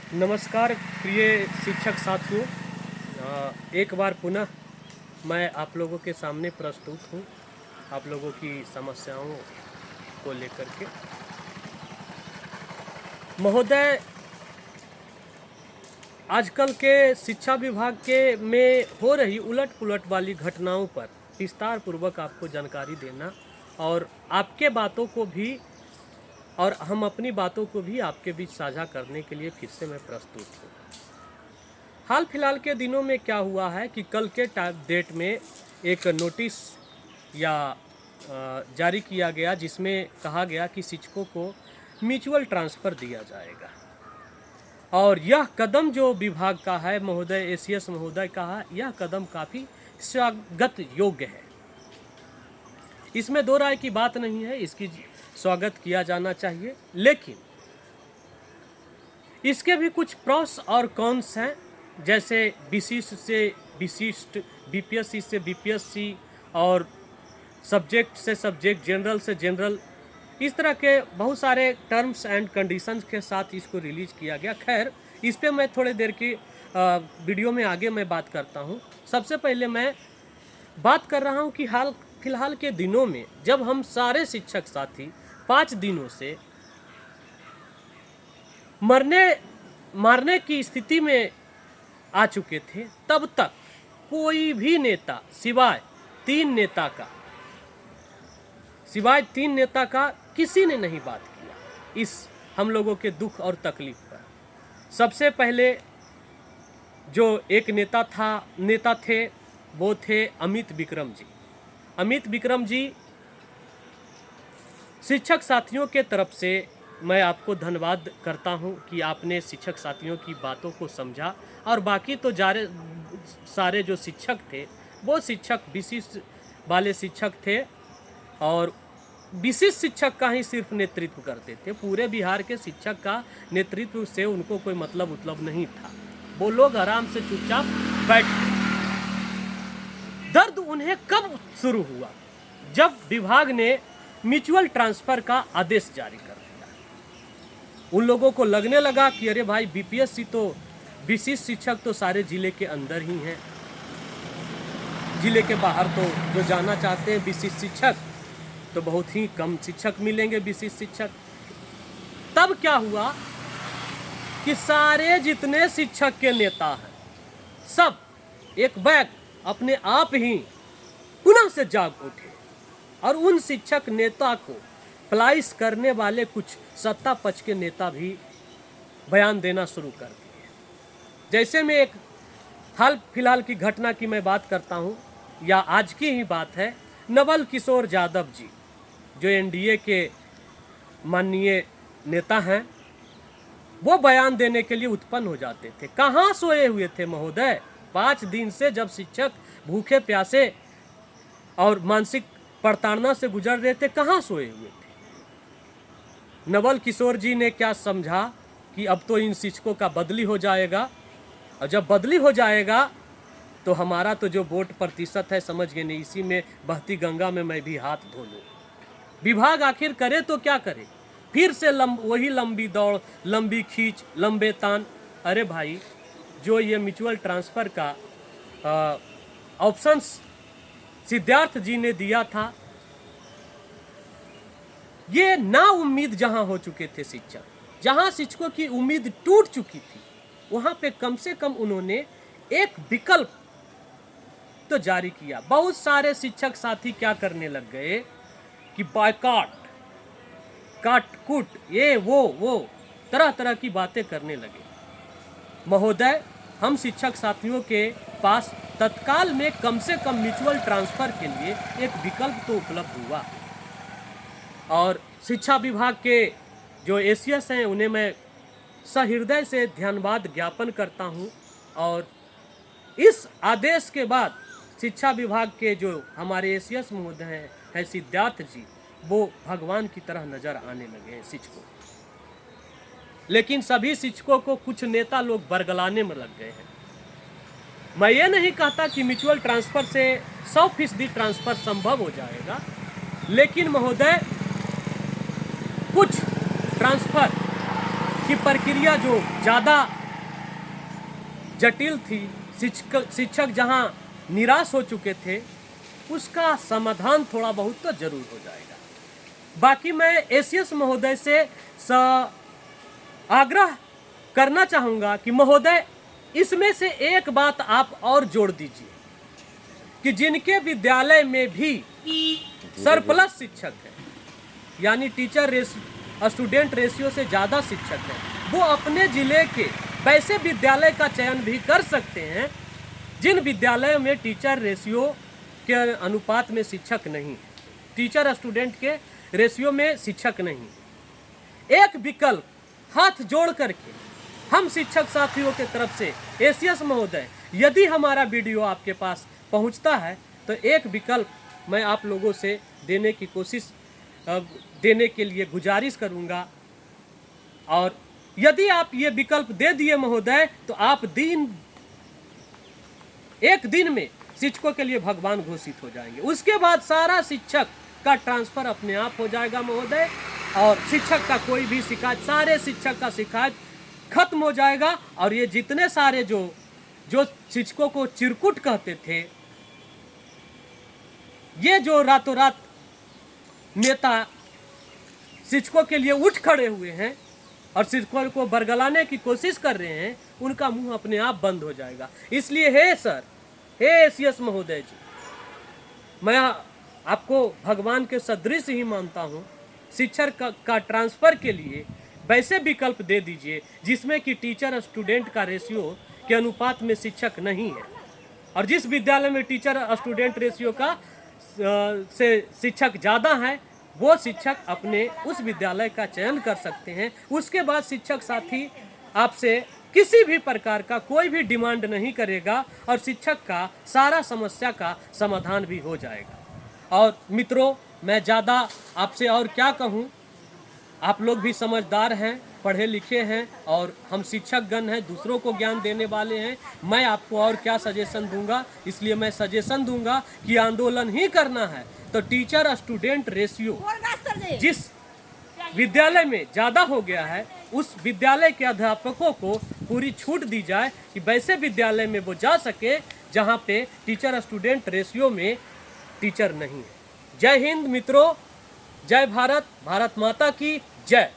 नमस्कार प्रिय शिक्षक साथियों। एक बार पुनः मैं आप लोगों के सामने प्रस्तुत हूँ आप लोगों की समस्याओं को लेकर के। महोदय, आजकल के शिक्षा विभाग के में हो रही उलट पुलट वाली घटनाओं पर विस्तार पूर्वक आपको जानकारी देना और आपके बातों को भी और हम अपनी बातों को भी आपके बीच साझा करने के लिए फिर से मैं प्रस्तुत हूँ। हाल फिलहाल के दिनों में क्या हुआ है कि कल के डेट में एक नोटिस या जारी किया गया जिसमें कहा गया कि शिक्षकों को म्यूचुअल ट्रांसफ़र दिया जाएगा और यह कदम जो विभाग का है महोदय, एसीएस महोदय का है, यह कदम काफ़ी स्वागत योग्य है। इसमें दो राय की बात नहीं है, इसकी स्वागत किया जाना चाहिए, लेकिन इसके भी कुछ प्रोस और कॉन्स हैं। जैसे विशिष्ट से विशिष्ट, बीपीएससी से बीपीएससी और सब्जेक्ट से सब्जेक्ट, जनरल से जनरल, इस तरह के बहुत सारे टर्म्स एंड कंडीशंस के साथ इसको रिलीज़ किया गया। खैर, इस पे मैं थोड़ी देर की वीडियो में आगे मैं बात करता हूँ। सबसे पहले मैं बात कर रहा हूँ कि हाल फिलहाल के दिनों में जब हम सारे शिक्षक साथी 5 दिनों से मारने की स्थिति में आ चुके थे, तब तक कोई भी नेता सिवाय तीन नेता का किसी ने नहीं बात किया इस हम लोगों के दुख और तकलीफ पर। सबसे पहले जो एक नेता थे वो थे अमित विक्रम जी। शिक्षक साथियों के तरफ से मैं आपको धन्यवाद करता हूं कि आपने शिक्षक साथियों की बातों को समझा और बाकी तो सारे जो शिक्षक थे वो शिक्षक विशिष्ट वाले शिक्षक थे और विशिष्ट शिक्षक का ही सिर्फ नेतृत्व करते थे। पूरे बिहार के शिक्षक का नेतृत्व से उनको कोई मतलब नहीं था। वो लोग आराम से चुपचाप बैठ गए। दर्द उन्हें कब शुरू हुआ? जब विभाग ने म्यूचुअल ट्रांसफर का आदेश जारी कर दिया। उन लोगों को लगने लगा कि अरे भाई, बीपीएससी तो विशिष्ट शिक्षक तो सारे जिले के अंदर ही हैं, जिले के बाहर तो जो जाना चाहते हैं विशिष्ट शिक्षक तो बहुत ही कम शिक्षक मिलेंगे विशिष्ट शिक्षक। तब क्या हुआ कि सारे जितने शिक्षक के नेता हैं सब एक बैग अपने आप ही पुनः से जाग उठे और उन शिक्षक नेता को फ्लाइस करने वाले कुछ सत्ता पक्ष के नेता भी बयान देना शुरू कर दिए। जैसे मैं एक हाल फिलहाल की घटना की मैं बात करता हूँ, या आज की ही बात है, नवल किशोर यादव जी जो एनडीए के माननीय नेता हैं, वो बयान देने के लिए उत्पन्न हो जाते थे। कहाँ सोए हुए थे महोदय? 5 दिन से जब शिक्षक भूखे प्यासे और मानसिक प्रताड़ना से गुजर रहे थे, कहाँ सोए हुए थे? नवल किशोर जी ने क्या समझा कि अब तो इन शिक्षकों का बदली हो जाएगा और जब बदली हो जाएगा तो हमारा तो जो वोट प्रतिशत है, समझ गए नहीं, इसी में बहती गंगा में मैं भी हाथ धो लूँ। विभाग आखिर करे तो क्या करे? फिर से वही लंबी दौड़, लंबी खींच, लंबे तान। अरे भाई, जो ये म्यूचुअल ट्रांसफ़र का ऑप्शंस सिद्धार्थ जी ने दिया था, ये ना उम्मीद जहां हो चुके थे शिक्षक, जहां शिक्षकों की उम्मीद टूट चुकी थी, वहां पे कम से कम उन्होंने एक विकल्प तो जारी किया। बहुत सारे शिक्षक साथी क्या करने लग गए कि बायकॉट, काट-कूट, ये वो तरह तरह की बातें करने लगे। महोदय, हम शिक्षक साथियों के पास तत्काल में कम से कम म्यूचुअल ट्रांसफ़र के लिए एक विकल्प तो उपलब्ध हुआ और शिक्षा विभाग के जो एसीएस हैं उन्हें मैं सहृदय से धन्यवाद ज्ञापन करता हूं। और इस आदेश के बाद शिक्षा विभाग के जो हमारे एसीएस महोदय हैं सिद्धार्थ जी, वो भगवान की तरह नजर आने लगे हैं शिक्षकों। लेकिन सभी शिक्षकों को कुछ नेता लोग बरगलाने में लग गए हैं। मैं ये नहीं कहता कि म्यूचुअल ट्रांसफ़र से 100% ट्रांसफ़र संभव हो जाएगा, लेकिन महोदय कुछ ट्रांसफ़र की प्रक्रिया जो ज़्यादा जटिल थी, शिक्षक जहां निराश हो चुके थे, उसका समाधान थोड़ा बहुत तो जरूर हो जाएगा। बाकी मैं एसीएस महोदय से आग्रह करना चाहूँगा कि महोदय इसमें से एक बात आप और जोड़ दीजिए कि जिनके विद्यालय में भी सरप्लस शिक्षक है, यानी टीचर स्टूडेंट रेशियो से ज़्यादा शिक्षक है, वो अपने ज़िले के वैसे विद्यालय का चयन भी कर सकते हैं जिन विद्यालयों में टीचर रेशियो के अनुपात में शिक्षक नहीं है, टीचर स्टूडेंट के रेशियो में शिक्षक नहीं। एक विकल्प हाथ जोड़ करके हम शिक्षक साथियों के तरफ से एसीएस महोदय, यदि हमारा वीडियो आपके पास पहुंचता है तो एक विकल्प मैं आप लोगों से देने की कोशिश देने के लिए गुजारिश करूंगा। और यदि आप ये विकल्प दे दिए महोदय तो आप एक दिन में शिक्षकों के लिए भगवान घोषित हो जाएंगे। उसके बाद सारा शिक्षक का ट्रांसफर अपने आप हो जाएगा महोदय, और शिक्षक का कोई भी शिकायत, सारे शिक्षक का शिकायत खत्म हो जाएगा। और ये जितने सारे जो शिक्षकों को चिरकुट कहते थे, ये जो रातों रात नेता शिक्षकों के लिए उठ खड़े हुए हैं और शिक्षकों को बरगलाने की कोशिश कर रहे हैं, उनका मुंह अपने आप बंद हो जाएगा। इसलिए हे सर, हे एसीएस महोदय जी, मैं आपको भगवान के सदृश ही मानता हूँ। शिक्षक का ट्रांसफ़र के लिए वैसे विकल्प दे दीजिए जिसमें कि टीचर स्टूडेंट का रेशियो के अनुपात में शिक्षक नहीं है, और जिस विद्यालय में टीचर स्टूडेंट रेशियो का से शिक्षक ज़्यादा है, वो शिक्षक अपने उस विद्यालय का चयन कर सकते हैं। उसके बाद शिक्षक साथी आपसे किसी भी प्रकार का कोई भी डिमांड नहीं करेगा और शिक्षक का सारा समस्या का समाधान भी हो जाएगा। और मित्रों, मैं ज़्यादा आपसे और क्या कहूँ, आप लोग भी समझदार हैं, पढ़े लिखे हैं, और हम शिक्षकगण हैं, दूसरों को ज्ञान देने वाले हैं। मैं आपको और क्या सजेशन दूंगा, इसलिए मैं सजेशन दूंगा कि आंदोलन ही करना है तो टीचर स्टूडेंट रेशियो जिस विद्यालय में ज़्यादा हो गया है, उस विद्यालय के अध्यापकों को पूरी छूट दी जाए कि वैसे विद्यालय में वो जा सके जहाँ पे टीचर स्टूडेंट रेशियो में टीचर नहीं है। जय हिंद मित्रों, जय भारत, भारत माता की जय।